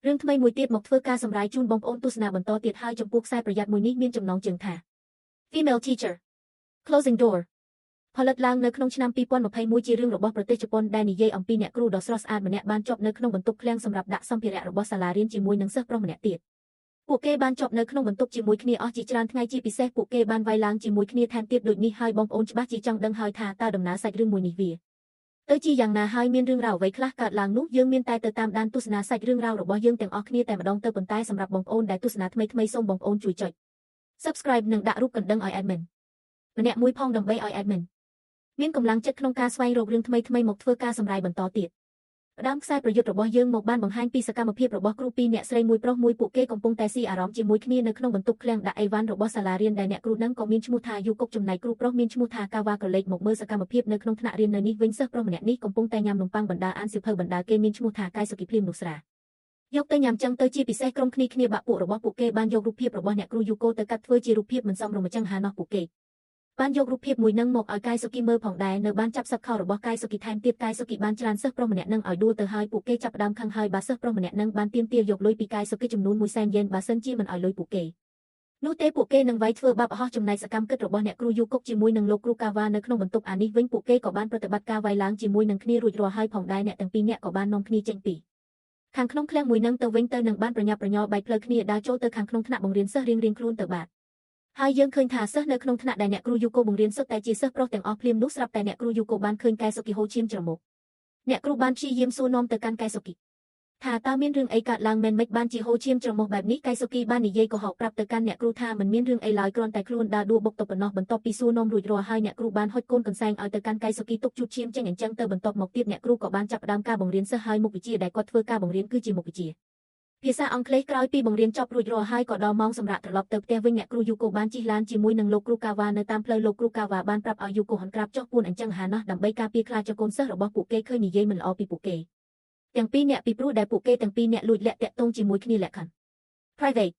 រឿងថ្មីមួយទៀតមកធ្វើការសម្រាយជូនបងប្អូនទស្សនាបន្តទៀតហើយចំពោះខ្សែប្រយ័ត្នមួយនេះមានចំណងជើងថា Female Teacher Closing Door ផលិតឡើងនៅក្នុងឆ្នាំ2021ជារឿងរបស់ប្រទេសជប៉ុនដែលនិយាយអំពីអ្នកគ្រូដ៏ស្រស់ស្អាតម្នាក់បានជាប់នៅក្នុងបន្ទប់ឃ្លាំងសម្រាប់ដាក់សម្ភារៈរបស់សាលារៀនជាមួយនឹងសិស្សប្រុសម្នាក់ទៀតពួកគេបានជាប់នៅក្នុងបន្ទប់ជាមួយគ្នាអស់ជាច្រើនថ្ងៃជាពិសេសពួកគេបានវាយឡើងជាមួយគ្នាថែមទៀតដូចនេះហើយបងប្អូនច្បាស់ជាចង់ដឹងហើយថាតើដំណើរសាច់រឿងមួយនេះវាទៅជាយ៉ាងណាហើយមានរឿងរ៉ាវអ្វីខ្លះកើតឡើងនោះយើងមានតែទៅតាមដានទស្សនាសាច់រឿងរ៉ាវរបស់យើងទាំងអស់គ្នាតែម្ដងទៅប៉ុន្តែសម្រាប់បងប្អូនដែលទស្សនាថ្មីសូមបងប្អូនជួយចុច Subscribe និងដាក់រូបកណ្ដឹងឲ្យ Admin ម្នាក់មួយផងដើម្បីឲ្យ Admin មានកម្លាំងចិត្តក្នុងការស្វែងរករឿងថ្មីមកធ្វើការសម្រាយបន្តទៀតផ្ដើមខ្សែប្រយុទ្ធរបស់យើងមកបានបង្ហាញពីសកម្មភាពរបស់គ្រូពីរអ្នកស្រីមួយប្រុសមួយពួកគេកំពុងតែស៊ីអារម្មណ៍ជាមួយគ្នានៅក្នុងបន្ទប់ឃ្លាំងដាក់អីវ៉ាន់របស់សាលារៀនដែលអ្នកគ្រូនឹងក៏មានឈ្មោះថាយូកុកចំណែកគ្រូប្រុសមានឈ្មោះថាកាវ៉ាក្រឡេកមកមើលសកម្មភាពនៅក្នុងថ្នាក់រៀននៅនេះវិញសិស្សប្រុសម្នាក់នេះកំពុងតែញ៉ាំនំប៉័ងបណ្ដាអានសៀវភៅបណ្ដាគេមានឈ្មោះថាកាយសុគីភ្លាមនោះស្រាយកទៅញ៉ាំចឹងទៅជាពិសេសក្រុមគ្នាបាក់ពួករបស់ពួកគេបានយករូបភាពរបស់អ្នកគ្រូយូកូទៅកាត់ធ្វើជារូបភាពមិនសមរម្យចឹងហាណោះពួកគេបានយករូបភាពមួយនឹងមកឲ្យកាយសុគីមើលផងដែរនៅបានចាប់សឹកខោរបស់កាយសុគីថែមទៀតកាយសុគីបានច្រានសិស្សប្រុសម្នាក់នឹងឲ្យដួលទៅហើយពួកគេចាប់ផ្ដើមខឹងហើយបើសិស្សប្រុសម្នាក់នឹងបានទាមទារយកលុយពីកាយសុគីចំនួន100,000 យេនបើសិនជាមិនឲ្យលុយពួកគេនោះទេពួកគេនឹងវាយធ្វើបាបអហោះចំណែកសកម្មកិច្ចរបស់អ្នកគ្រូយូកុកជាមួយនឹងលោកគ្រូកាវ៉ានៅក្នុងបន្ទប់អានេះវិញពួកគេក៏បានប្រតិបត្តិការវាយឡើងជាមួយនឹងគ្នារួចរាល់ហើយផងដែរអ្នកទាំងពីរនាក់ក៏បាននាំគ្នាចេញពីខាងក្នុងឃ្លាំងមួយនឹងទៅវិញទៅនឹងបានប្រញាប់ប្រញាល់បែកផ្លូវគ្នាដើរចូលទៅខាងក្នុងថ្នាក់បង្រៀនសិស្សរៀងៗខ្លួនទៅបាទហើយយើងឃើញថាសិស្សនៅក្នុងថ្នាក់ដែលអ្នកគ្រូយូកូបង្រៀនសុទ្ធតែជាសិស្សប្រុសទាំងអស់ភ្លាមនោះស្រាប់តែអ្នកគ្រូយូកូបានឃើញកែសុគីហូឈាមច្រមុះអ្នកគ្រូបានព្យាយាមសួរនាំទៅកាន់កែសុគីថាតើមានរឿងអីកើតឡើងមែនមិនបានជាហូឈាមច្រមុះបែបនេះកែសុគីបាននិយាយកុហកប្រាប់ទៅកាន់អ្នកគ្រូថាមិនមានរឿងអីឡើយគ្រាន់តែខ្លួនដើរដួលបុកទៅប៉ុណ្ណោះបន្ទាប់ពីសួរនាំរួចរាល់ហើយអ្នកគ្រូបានហុចកូនកន្សែងឲ្យទៅកាន់កែសុគីទុកជូតឈាមចេញអញ្ចឹងទៅបន្ទាប់មកទៀតអ្នកគ្រូក៏បានចាប់ផ្ដើមការបង្រៀនសិស្សហើយមុខវិជ្ជាដែលគាត់ធ្វើការបង្រៀនគឺជាមុខវិជ្ជាភាសាអង់គ្លេសក្រោយពីបង្រៀនចប់រួចរាល់ហើយក៏ដល់ម៉ោងសម្រាប់ត្រឡប់ទៅផ្ទះវិញអ្នកគ្រូយូកូបានជិះឡានជាមួយនឹងលោកគ្រូកាវ៉ានៅតាមផ្លូវលោកគ្រូកាវ៉ាបានប្រាប់ឲ្យយូកូហនក្រាបចុះពួនអញ្ចឹងហាណោះដើម្បីការពារខ្លាចកូនសិស្សរបស់ពួកគេឃើញនិយាយមិនល្អពីពួកគេទាំងពីរអ្នកពីព្រោះដែលពួកគេទាំងពីរអ្នកលួចលាក់តាក់ទងជាមួយគ្នាលក្ខខណ្ឌ private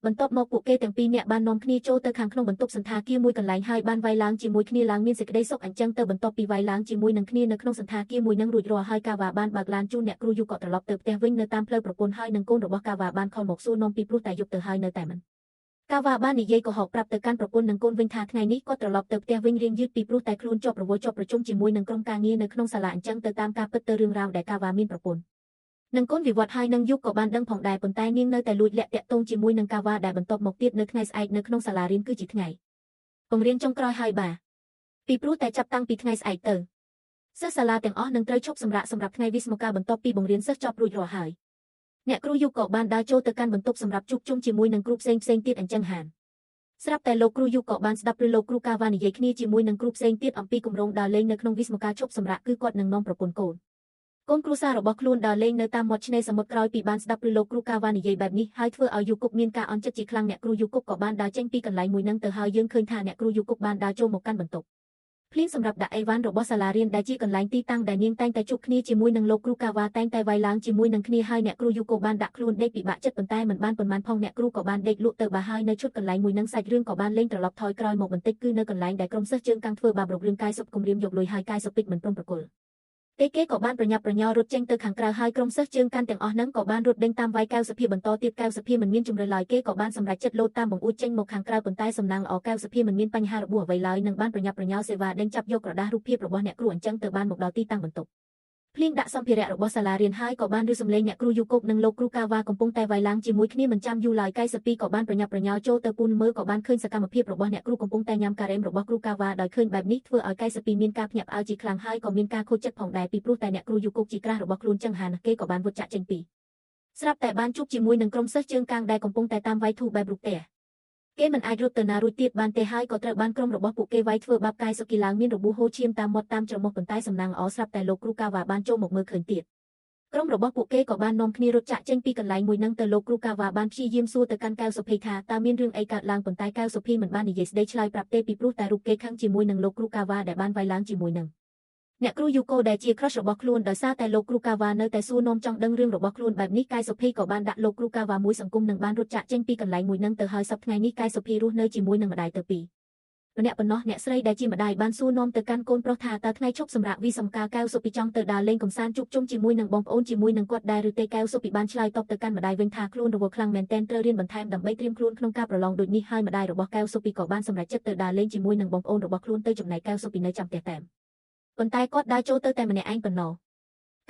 បន្ទាប់មកពួកគេទាំងពីរអ្នកបាននាំគ្នាចូលទៅខាងក្នុងបន្ទប់សន្តាគារមួយកន្លែងហើយបានវាយឡើងជាមួយគ្នាឡើងមានសេចក្តីសុខអញ្ចឹងទៅបន្ទាប់ពីវាយឡើងជាមួយនឹងគ្នានៅក្នុងសន្តាគារមួយនឹងរួចរាល់ហើយកាវ៉ាបានបើកឡានជូនអ្នកគ្រូយូកូត្រឡប់ទៅផ្ទះវិញនៅតាមផ្លូវប្រពន្ធហើយនឹងកូនរបស់កាវ៉ាបានខលមកសួរនាំពីព្រោះតែយប់ទៅហើយនៅតែមិនកាវ៉ាបាននិយាយកុហកប្រាប់ទៅកាន់ប្រពន្ធនិងកូនវិញថាថ្ងៃនេះគាត់ត្រឡប់ទៅផ្ទះវិញរៀងយឺតពីព្រោះតែខ្លួនជាប់រវល់ជាប់ប្រជុំជាមួយនឹងក្រុមការងារនៅក្នុងសាលាអញ្ចឹងទៅតាមការពិតទៅរឿងរ៉ាវដែលកាវ៉ាមានប្រពន្ធនឹងកូនវិវត្តហើយនឹងយុគក៏បានដឹងផងដែរប៉ុន្តែនាងនៅតែលួចលាក់តាក់ទងជាមួយនឹងកាវ៉ាដែលបន្ទាប់មកទៀតនៅថ្ងៃស្អែកនៅក្នុងសាលារៀនគឺជាថ្ងៃបង្រៀនចុងក្រោយហើយបាទពីព្រោះតែចាប់តាំងពីថ្ងៃស្អែកទៅសិស្សសាលាទាំងអស់នឹងត្រូវឈប់សម្រាកសម្រាប់ថ្ងៃវិស្សមកាបន្ទាប់ពីបង្រៀនសិស្សចប់រួចរាល់ហើយអ្នកគ្រូយុគក៏បានដើរចូលទៅកាន់បន្ទប់សម្រាប់ជួបជុំជាមួយនឹងគ្រូផ្សេងទៀតអញ្ចឹងហានស្រាប់តែលោកគ្រូយុគក៏បានស្ដាប់ឬលោកគ្រូកាវ៉ានិយាយគ្នាជាមួយនឹងគ្រូផ្សេងទៀតអំពីគម្រោងដើរលេងនៅក្នុងវិស្មការឈប់សម្រាកគឺគាត់នឹងនាំប្រពន្ធកូនកូនគ្រួសាររបស់ខ្លួនដើរលេងនៅតាមមាត់ឆ្នេរសមុទ្រក្រោយពីបានស្ដាប់ឬលោកគ្រូកាវ៉ានិយាយបែបនេះហើយធ្វើឲ្យយូកុកមានការអន់ចិត្តជាខ្លាំងអ្នកគ្រូយូកុកក៏បានដើរចេញពីកន្លែងមួយនឹងទៅហើយយើងឃើញថាអ្នកគ្រូយូកុកបានដើរចូលមកកាន់បន្ទប់ភ្លាមសម្រាប់ដាក់អីវ៉ាន់របស់សាលារៀនដែលជាកន្លែងទីតាំងដែលនាងតែងតែជួបគ្នាជាមួយនឹងលោកគ្រូកាវ៉ាតែងតែវាយឡើងជាមួយនឹងគ្នាហើយអ្នកគ្រូយូកុកបានដាក់ខ្លួនដេកពិបាកចិត្តប៉ុន្តែមិនបានប៉ុន្មានផងអ្នកគ្រូក៏បានដេកលក់ទៅបាហើយនៅឈុតកន្លែងមួយនឹងសាច់រឿងក៏បានលេងត្រឡប់ថយក្រោយមកបន្តិចគឺនៅកន្លែងដែលក្រុមសិស្សជើងកាំងធ្វើបាបរករឿងកាយសុបគំរាមយកលុយហើយកាយសុបពេចមិនព្រមប្រគល់គេក៏បានប្រញាប់ប្រញាល់រត់ចេញទៅខាងក្រៅហើយក្រុមសិស្សជើងកាន់ទាំងអស់ហ្នឹងក៏បានរត់ដេញតាមវាយកែវសុភាបន្តទៀតកែវសុភាមិនមានជំរឿនឡើយគេក៏បានសម្រេចចិត្តលោតតាមបង្អួចចេញមកខាងក្រៅប៉ុន្តែសំណាងល្អកែវសុភាមិនមានបញ្ហារបួសអ្វីឡើយនឹងបានប្រញាប់ប្រញាល់សេវាដេញចាប់យកក្រដាសរូបភាពរបស់អ្នកគ្រូអញ្ចឹងទៅបានមកដល់ទីតាំងបន្ទប់ភ្លៀងដាក់សម្ភារៈរបស់សាលារៀនហើយក៏បានឬសំឡេងអ្នកគ្រូយូកុកនិងលោកគ្រូកាវ៉ាកំពុងតែវាយឡើងជាមួយគ្នាមិនចាំយូរឡើយកែវសុភាក៏បានប្រញាប់ប្រញាល់ចូលទៅពូនមើលក៏បានឃើញសកម្មភាពរបស់អ្នកគ្រូកំពុងតែញ៉ាំការ៉េមរបស់គ្រូកាវ៉ាដោយឃើញបែបនេះធ្វើឲ្យកែវសុភាមានការភ្ញាក់ផ្អើលជាខ្លាំងហើយក៏មានការខូចចិត្តផងដែរពីព្រោះតែអ្នកគ្រូយូកុកជាក្រាស់របស់ខ្លួនចឹងហានគេក៏បានវត់ចាក់ចេញពីស្រាប់តែបានជួបជាមួយនឹងក្រុមសិស្សជើងកាងដែលកំពុងតែតាមវាយធូបបែបរូបទេគេមិនអាចរត់ទៅណារួចទៀតបានទេហើយក៏ត្រូវបានក្រុមរបស់ពួកគេវាយធ្វើបាបកាយសុគីឡើងមានរបួសហូរឈាមតាមមាត់តាមច្រមុះប៉ុន្តែសំណាងល្អស្រាប់តែលោកគ្រូកាវ៉ាបានចូលមកមើលឃើញទៀតក្រុមរបស់ពួកគេក៏បាននាំគ្នារត់ចាក់ចេញពីកន្លែងមួយនឹងទៅលោកគ្រូកាវ៉ាបានព្យាយាមសួរទៅកាន់កែវសុភីថាតើមានរឿងអីកើតឡើងប៉ុន្តែកែវសុភីមិនបាននិយាយស្ដីឆ្លើយប្រាប់ទេពីព្រោះតែរូបគេខឹងជាមួយនឹងលោកគ្រូកាវ៉ាដែលបានវាយឡើងជាមួយនឹងអ្នកគ្រូយូកូដែលជា crush របស់ខ្លួនដោយសារតែលោកគ្រូកាវ៉ានៅតែសួរនាំចង់ដឹងរឿងរបស់ខ្លួនបែបនេះកែវសុភីក៏បានដាក់លោកគ្រូកាវ៉ាមួយសង្គមនឹងបានរត់ចាក់ចេញពីកន្លែងមួយនឹងទៅហើយសប្តាហ៍ថ្ងៃនេះកែវសុភីរស់នៅជាមួយនឹងម្ដាយទៅពីរ ម្នាក់ប៉ុណ្ណោះអ្នកស្រីដែលជាម្ដាយបានសួរនាំទៅកាន់កូនប្រុសថាតើថ្ងៃឈប់សម្រាកវីសំការកែវសុពីចង់ទៅដើរលេងកម្សាន្តជួបជុំជាមួយនឹងបងប្អូនជាមួយនឹងគាត់ដែរឬទេកែវសុពីបានឆ្លើយតបទៅកាន់ម្ដាយវិញថាខ្លួនរវល់ខ្លាំងមែនទែនត្រូវរៀនបន្ថែមដើម្បីត្រៀមខ្លួនក្នុងការប្រឡងដូចនេះហើយម្ដាយរបស់កែវសុពីក៏បានសម្រេចចិត្តទៅដើរលេងជាមួយនឹងបងប្អូនរបស់ខ្លួនទៅចំណែកកែវសុពីនៅចាំផ្ទះតែប៉ុន្តែគាត់ដើរចូលទៅតែម្នាក់ឯងប៉ុណ្ណោះ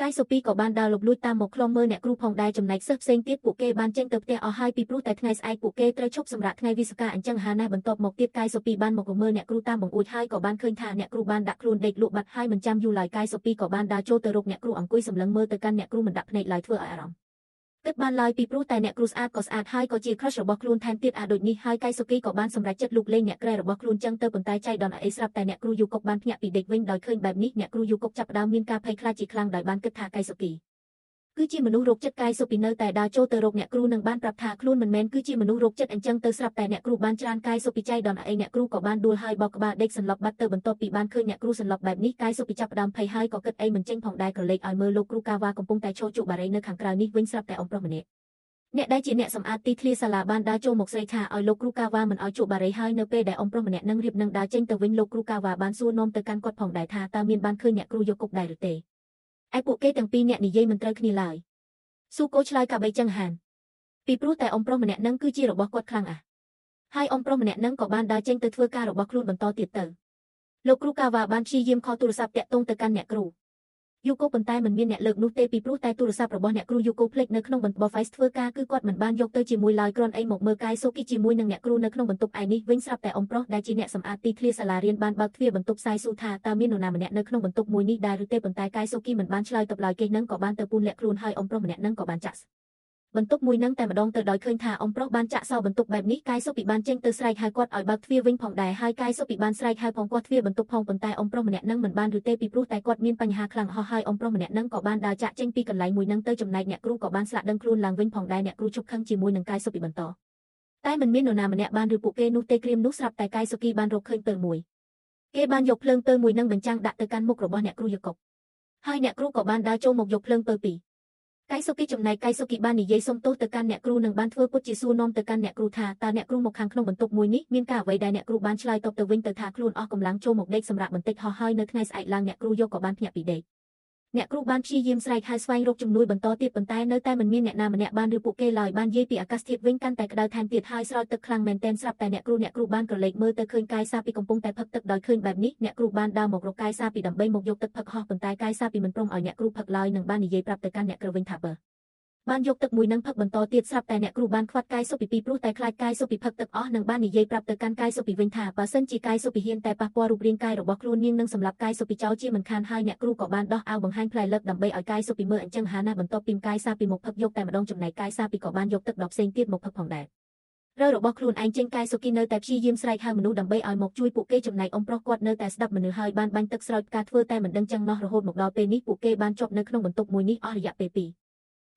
កាយសុពីក៏បានដើរលបលួចតាមមកខ្លំមើលអ្នកគ្រូផងដែរចំណែកសិស្សផ្សេងទៀតពួកគេបានចេញទៅផ្ទះអស់ហើយពីព្រោះតែថ្ងៃស្អែកពួកគេត្រូវឈប់សម្រាកថ្ងៃវិសាខអញ្ចឹងហាណេះបន្ទាប់មកទៀតកាយសុពីបានមកមើលអ្នកគ្រូតាមបង្អួចហើយក៏បានឃើញថាអ្នកគ្រូបានដាក់ខ្លួនដេកលក់បាត់ហើយមិនចាំយូរឡើយកាយសុពីក៏បានដើរចូលទៅរកអ្នកគ្រូអង្គុយសម្លឹងមើលទៅកាន់អ្នកគ្រូមិនដាក់ភ្នែកឡើយធ្វើឲ្យអារម្មណ៍គិតបានឡើយពីព្រោះតែអ្នកគ្រូស្អាតក៏ស្អាតហើយក៏ជា crush របស់ខ្លួនថែមទៀតដូចនេះហើយកៃសុគីក៏បានសម្រេចចិត្តលូកលែងអ្នកក្រែរបស់ខ្លួនចឹងទៅប៉ុន្តែចៃដន្យអីស្រាប់តែអ្នកគ្រូយូកុកបានភ្ញាក់ពីដេកវិញដោយឃើញបែបនេះអ្នកគ្រូយូកុកចាប់ផ្ដើមមានការភ័យខ្លាចជាខ្លាំងដោយបានគិតថាកៃសុគីគឺជាមនុស្សរោគចិត្តកាយសុពីនៅតែដើរចូលទៅរកអ្នកគ្រូនឹងបានប្រាប់ថាខ្លួនមិនមែនគឺជាមនុស្សរោគចិត្តអញ្ចឹងទៅស្រាប់តែអ្នកគ្រូបានច្រានកាយសុពីចៃដន្យអីអ្នកគ្រូក៏បានដួលហើយបោកក្បាលដេកសន្លប់បាត់ទៅបន្ទាប់ពីបានឃើញអ្នកគ្រូសន្លប់បែបនេះកាយសុពីចាប់ផ្ដើមភ័យហើយក៏គិតអីមិនចេញផងដែរក្រឡេកឲ្យមើលលោកគ្រូកាវ៉ាកំពុងតែឈរជក់បារីនៅខាងក្រៅនេះវិញស្រាប់តែអ៊ំប្រុសម្នាក់អ្នកដែលជាអ្នកសម្អាតទីធ្លាសាលាបានដើរចូលមកស្រីថាឲ្យលោកគ្រូកាវ៉ាមិនឲ្យជក់បារីហើយនៅពេលដែលអ៊ំប្រុសម្នាក់នឹងរៀបនឹងដើរចេញទៅវិញលោកគ្រូកាវ៉ាបានសួរនាំទៅកាន់គាត់ផងដែរថាតើមានបានឃើញអ្នកគ្រូយកគុកដែរឬទេឯពួកគេទាំងពីរអ្នកនិយាយមិនត្រូវគ្នាឡើយស៊ូកូឆ្លើយកាបីចឹងហានពីព្រោះតែអ៊ំប្រុសម្នាក់នឹងគឺជារបស់គាត់ខ្លាំងហើយអ៊ំប្រុសម្នាក់នឹងក៏បានដើរចេញទៅធ្វើការរបស់ខ្លួនបន្តទៀតទៅលោកគ្រូកាវ៉ាបានព្យាយាមខលទូរស័ព្ទតាក់ទងទៅកាន់អ្នកគ្រូយូកូប៉ុន្តែមិនមានអ្នកលើកនោះទេពីព្រោះតែទូរស័ព្ទរបស់អ្នកគ្រូយូកូភ្លេចនៅក្នុងបន្ទប់ Face ធ្វើការគឺគាត់មិនបានយកទៅជាមួយឡើយគ្រាន់អីមកមើលកាយសូគីជាមួយនឹងអ្នកគ្រូនៅក្នុងបន្ទប់ឯនេះវិញស្រាប់តែអ៊ំប្រុសដែលជាអ្នកសម្អាតទីធ្លាសាលារៀនបានបើកទ្វារបន្ទប់សាយស៊ូថាតើមាននរណាម្នាក់នៅក្នុងបន្ទប់មួយនេះដែរឬទេប៉ុន្តែកាយសូគីមិនបានឆ្លើយតបឡើយគេនឹងក៏បានទៅពូនលាក់ខ្លួនហើយអ៊ំប្រុសម្នាក់នឹងក៏បានចាក់បន្ទប់មួយនឹងតែម្ដងទៅដោយឃើញថាអ៊ំប្រុសបានចាក់សោបន្ទប់បែបនេះកាយសុពីបានចេញទៅស្រែកហៅគាត់ឲ្យបើកទ្វារវិញផងដែរហើយកាយសុពីបានស្រែកហៅផងគាត់ទ្វារបន្ទប់ផងប៉ុន្តែអ៊ំប្រុសម្នាក់នឹងមិនបានឬទេពីព្រោះតែគាត់មានបញ្ហាខ្លាំងហោះហើយអ៊ំប្រុសម្នាក់នឹងក៏បានដើរចាក់ចេញពីកន្លែងមួយនឹងទៅចំណែកអ្នកគ្រូក៏បានស្លាក់ដឹងខ្លួនឡើងវិញផងដែរអ្នកគ្រូជប់ខឹងជាមួយនឹងកាយសុពីបន្តតែមិនមាននរណាម្នាក់បានឬពួកគេនោះទេគ្រាមនោះស្រាប់តែកាយសុគីបានរកឃើញពើមួយគេបានយកភ្លើងពើមួយនឹងបញ្ចាំងដាក់ទៅកាន់មុខរបស់អ្នកគ្រូយកុកហើយអ្នកគ្រូក៏បានដើរចូលមកយកភ្លើងពើពីរកៃសុគីចំណែកកៃសុគីបាននិយាយសុំទោសទៅកាន់អ្នកគ្រូនឹងបានធ្វើពុតជាសួរនាំទៅកាន់អ្នកគ្រូថាតើអ្នកគ្រូមកខាងក្នុងបន្ទប់មួយនេះមានការអ្វីដែលអ្នកគ្រូបានឆ្លើយតបទៅវិញទៅថាខ្លួនអស់កម្លាំងចូលមកដេកសម្រាប់បន្តិចហោះហើយនៅថ្ងៃស្អែកឡើងអ្នកគ្រូយកក៏បានភ្ញាក់ពីដេកអ្នកគ្រូបានព្យាយាមស្រែកហៅស្វែងរកជំនួយបន្តទៀតប៉ុន្តែនៅតែមិនមានអ្នកណាម្នាក់បានឬពួកគេឡើយបាននិយាយពីអាកាសធាតុវិញកាន់តែក្តៅថែមទៀតហើយស្រោចទឹកខ្លាំងមែនទែនស្រាប់តែអ្នកគ្រូបានក្រឡេកមើលទៅឃើញកាយសាពីកំពុងតែផឹកទឹកដោយឃើញបែបនេះអ្នកគ្រូបានដើរមករកកាយសាពីដើម្បីមកយកទឹកផឹកហោះប៉ុន្តែកាយសាពីមិនព្រមឲ្យអ្នកគ្រូផឹកឡើយនឹងបាននិយាយប្រាប់ទៅកាន់អ្នកគ្រូវិញថាបើបានយកទឹកមួយនឹងផឹកបន្តទៀតស្រាប់តែអ្នកគ្រូបានខ្វាត់កាយសុពីពីព្រោះតែខ្លាចកាយសុពីផឹកទឹកអស់នឹងបាននិយាយប្រាប់ទៅកាន់កាយសុពីវិញថាបើសិនជាកាយសុពីហ៊ានតែប៉ះពាល់រូបរាងកាយរបស់ខ្លួននាងនឹងសម្លាប់កាយសុពីចោលជាមិនខានហើយអ្នកគ្រូក៏បានដោះអាវបង្ហាញផ្លែលឹកដើម្បីឲ្យកាយសុពីមើលអញ្ចឹងហាណាបន្ទាប់ពីកាយសាពីមកផឹកយកតែម្ដងចំណែកកាយសាពីក៏បានយកទឹកដបផ្សេងទៀតមកផឹកផងដែររើរបស់ខ្លួនឯងចេញកាយសុគីនៅតែព្យាយាមស្រែកហៅមនុស្សដើម្បីឲ្យមកជួយពួកគេចំណែកអ៊ំប្រុសគាត់នៅតែស្ដាប់មនុស្សហើយបានបាញ់ទឹកស្រោចផ្កាធ្វើតែមិនដឹងចឹងណោះរហូតមកដល់ពេលនេះពួកគេបានជាប់នៅក្នុងបន្ទប់មួយនេះអស់រយៈពេល2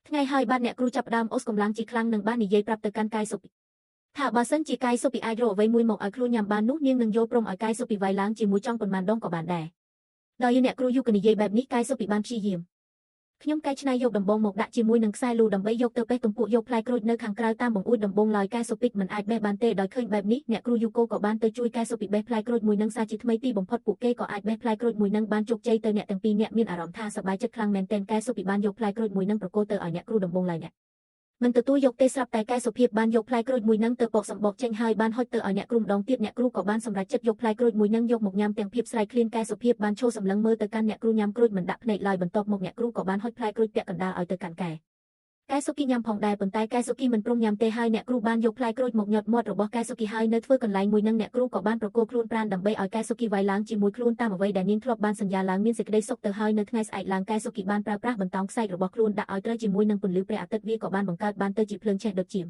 ថ្ងៃហើយបានអ្នកគ្រូចាប់ផ្ដើមអូសកម្លាំងជាខ្លាំងនឹងបាននិយាយប្រាប់ទៅកាន់កាយសុពីថាបើសិនជាកាយសុពីអាចរកអ្វីមួយមកឲ្យខ្លួនញ៉ាំបាននោះនាងនឹងយល់ព្រមឲ្យកាយសុពីវាយឡើងជាមួយចង់ប៉ុន្មានដងក៏បានដែរដោយអ្នកគ្រូយូក៏និយាយបែបនេះកាយសុពីបានព្យាយាមខ្ញុំកែច្នៃយកដំបងមកដាក់ជាមួយនឹងខ្សែលូដើម្បីយកទៅបេះទំពួកយកផ្លែក្រូចនៅខាងក្រៅតាមបង្អួចដំបងឡើយកែសុពីមិនអាចបេះបានទេដោយឃើញបែបនេះអ្នកគ្រូយូកូក៏បានទៅជួយកែសុពីបេះផ្លែក្រូចមួយនឹងសាជាថ្មីទីបំផុតពួកគេក៏អាចបេះផ្លែក្រូចមួយនឹងបានជោគជ័យទៅអ្នកទាំងពីរអ្នកមានអារម្មណ៍ថាសប្បាយចិត្តខ្លាំងមែនទែនកែសុពីបានយកផ្លែក្រូចមួយនឹងប្រគល់ទៅឲ្យអ្នកគ្រូដំបងឡើយអ្នកមិនទទួលយកទេស្រាប់តែកែសុភាពបានយកផ្លែក្រូចមួយនឹងទៅបកសម្បកចេញហើយបានហុចទៅឲ្យអ្នកគ្រូម្ដងទៀតអ្នកគ្រូក៏បានសម្រេចចិត្តយកផ្លែក្រូចមួយនឹងយកមកញ៉ាំទាំងភាពស្រែកឃ្លានកែសុភាពបានឈរសម្លឹងមើលទៅកាន់អ្នកគ្រូញ៉ាំក្រូចមិនដាក់ភ្នែកឡើយបន្ទាប់មកអ្នកគ្រូក៏បានហុចផ្លែក្រូចពាក់កណ្ដាលឲ្យទៅកាន់កែសុគីញ៉ាំផងដែរប៉ុន្តែកែសុគីមិនព្រមញ៉ាំទេហើយអ្នកគ្រូបានយកផ្លែក្រូចមកញាត់មាត់របស់កែសុគីហើយនៅធ្វើកន្លែងមួយនឹងអ្នកគ្រូក៏បានប្រគល់ខ្លួនប្រាណដើម្បីឲ្យកែសុគីវាយឡើងជាមួយខ្លួនតាមអ្វីដែលនាងធ្លាប់បានសន្យាឡើងមានសេចក្តីសុខទៅហើយនៅថ្ងៃស្អែកឡើងកែសុគីបានប្រើប្រាស់បន្តោងខ្សែករបស់ខ្លួនដាក់ឲ្យត្រូវជាមួយនឹងពន្លឺព្រះអាទិត្យវាក៏បានបង្កើតបានទៅជាភ្លើងឆេះដុតជាម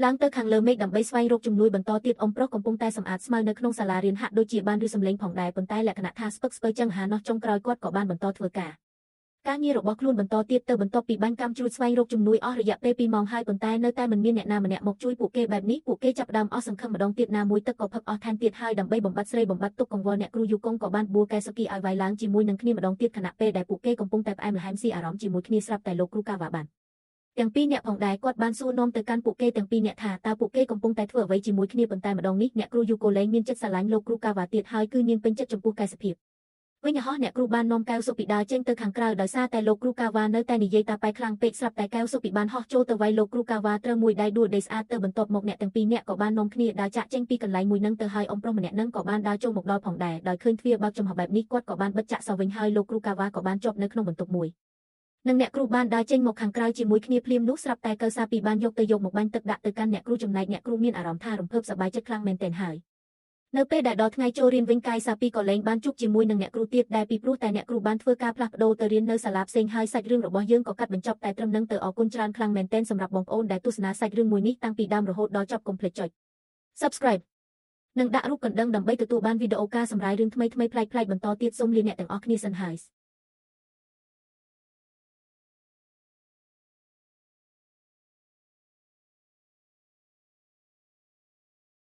ឡើងទៅខាងលើមេឃដើម្បីស្វែងរកជំនួយបន្តទៀតអ៊ំប្រុសកំពុងតែសម្អាតស្មៅនៅក្នុងសាលារៀនហាក់ដូចជាបានឬសំឡេងផងដែរប៉ុន្តែលក្ខណៈថាស្ពឹកស្ពើចឹងហាណោះចុងក្រោយគាត់ក៏បានបន្តធ្វើការងាររបស់ខ្លួនបន្តទៀតទៅបន្ទាប់ពីបាញ់កាំជ្រួចស្វែងរកជំនួយអស់រយៈពេល2ម៉ោងហើយប៉ុន្តែនៅតែមិនមានអ្នកណាម្នាក់មកជួយពួកគេបែបនេះពួកគេចាប់ផ្ដើមអស់សង្ឃឹមម្ដងទៀតណាមួយទឹកក៏ផឹកអស់ថែមទៀតហើយដើម្បីបំបត្តិស្រីបំបត្តិទុកកង្វល់អ្នកគ្រូយូកុងក៏បានបួលកែសុគីឲ្យវាយឡើងជាមួយនឹងគ្នាម្ដងទៀតខណៈពេលដែលពួកគេកំពុងតែផ្អែមល្ហែមស៊ីអារម្មណ៍ជាមួយគ្នាស្រាប់តែលោកគ្រូកាវ៉ាបាន ទាំងពីរអ្នកផងដែរគាត់បានសួរនាំទៅកាន់ពួកគេទាំងពីរអ្នកថាតើពួកគេកំពុងតែធ្វើអ្វីជាមួយគ្នាប៉ុន្តែម្ដងនេះអ្នកគ្រូយូកូលែងមានចិត្តស្រឡាញ់លោកគ្រូកាវ៉ាទៀតហើយគឺនាងពេញចិត្តចំពោះកែសភាពវិញហោះអ្នកគ្រូបាននាំកែវសុពីដើរចេញទៅខាងក្រៅដោយសារតែលោកគ្រូកាវ៉ានៅតែនិយាយតាប៉ែខ្លាំងពេកស្រាប់តែកែវសុពីបានហោះចូលទៅវាយលោកគ្រូកាវ៉ាត្រូវមួយដៃដួលដេកស្អាតទៅបន្ទាប់មកអ្នកទាំងពីរអ្នកក៏បាននាំគ្នាដើរចាក់ចេញពីកន្លែងមួយនឹងទៅហើយអ៊ំប្រុសម្នាក់នឹងក៏បានដើរចូលមកដល់ផងដែរដោយឃើញទ្វារបើកចំហបែបនេះគាត់ក៏បានបិទចាក់សវិញហើយលោកគ្រូកាវ៉ាក៏បានជាប់នៅក្នុងបន្ទប់មួយនិងអ្នកគ្រូបានដើរចេញមកខាងក្រៅជាមួយគ្នាភ្លាមនោះស្រាប់តែកៅសាពីបានយកមកបាញ់ទឹកដាក់ទៅកាន់អ្នកគ្រូចំណែកអ្នកគ្រូមានអារម្មណ៍ថារំភើបសប្បាយចិត្តខ្លាំងមែនទែនហើយនៅពេលដែលដល់ថ្ងៃចូលរៀនវិញកាយសាពីក៏លែងបានជួបជាមួយនឹងអ្នកគ្រូទៀតដែលពីព្រោះតែអ្នកគ្រូបានធ្វើការផ្លាស់ប្ដូរទៅរៀននៅសាលាផ្សេងហើយសាច់រឿងរបស់យើងក៏កាត់បញ្ចប់តែត្រឹមនឹងទៅអរគុណច្រើនខ្លាំងមែនទែនសម្រាប់បងប្អូនដែលទស្សនាសាច់រឿងមួយនេះតាំងពីដើមរហូតដល់ចប់កុំភ្លេចចុច Subscribe និងដាក់រូបកណ្ដឹងដើម្បីទទួលបានវីដេអូការសម្រាយរឿងថ្មីៗប្លែកៗបន្តទៀតសូមលាអ្នកទាំងអស់គ្នាសិនហើយ